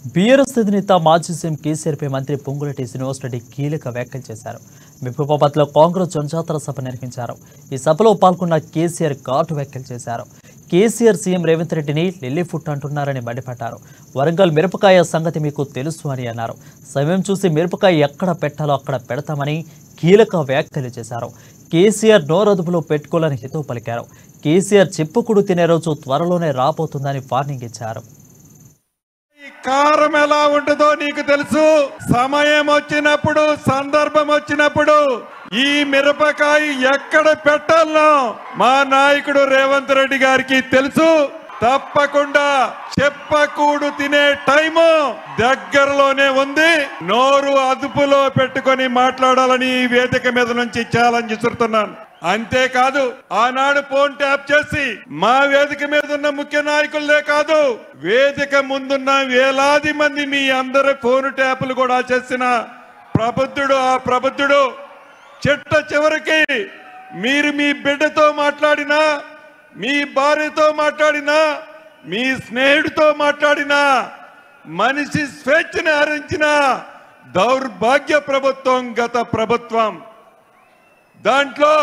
BRS అధినేత మాజీ CM కేసీఆర్పై మంత్రి పొంగులేటి శ్రీనివాసరెడ్డి కీలక వ్యాఖ్యలు చేశారు. మహబూబాబాద్లో కాంగ్రెస్ జనజాతర సభ నిర్వహించారు. ఈ సభలో పాల్గొన్న కేసీఆర్ ఘాటు వ్యాఖ్యలు చేశారు. కేసీఆర్ సీఎం రేవంత్ రెడ్డిని లిల్లీ ఫుట్ అంటున్నారని మండిపడ్డారు. వరంగల్ మిరపకాయ సంగతి మీకు తెలుసు అని అన్నారు. సమయం చూసి మిరపకాయ ఎక్కడ పెట్టాలో అక్కడ పెడతామని కీలక వ్యాఖ్యలు చేశారు. కేసీఆర్ నోరదుపులో పెట్టుకోవాలని హితవు పలికారు. కేసీఆర్ చెప్పుకుడు తినే రోజు త్వరలోనే రాబోతుందని వార్నింగ్ ఇచ్చారు. కారం ఎలా ఉంటుందో నీకు తెలుసు. సమయం వచ్చినప్పుడు, సందర్భం వచ్చినప్పుడు ఈ మిరపకాయ ఎక్కడ పెట్టాలనో మా నాయకుడు రేవంత్ రెడ్డి గారికి తెలుసు. తప్పకుండా చెప్పకూడు తినే టైము దగ్గరలోనే ఉంది. నోరు అదుపులో పెట్టుకొని మాట్లాడాలని ఈ వేదిక మీద నుంచి ఛాలెంజ్ ఇస్తున్నాను. అంతేకాదు, ఆనాడు ఫోన్ ట్యాప్ చేసి మా వేదిక మీద ఉన్న ముఖ్య నాయకులే కాదు, వేదిక ముందున్న వేలాది మంది మీ అందరి ఫోన్ ట్యాపులు కూడా చేసిన ప్రబుద్ధుడు. ఆ ప్రబుద్ధుడు చిట్ట చివరికి మీరు మీ బిడ్డతో మాట్లాడినా, మీ భార్యతో మాట్లాడినా, మీ స్నేహితుడితో మాట్లాడినా మనిషి స్వేచ్ఛని హరించిన దౌర్భాగ్య ప్రభుత్వం గత ప్రభుత్వం. దాంట్లో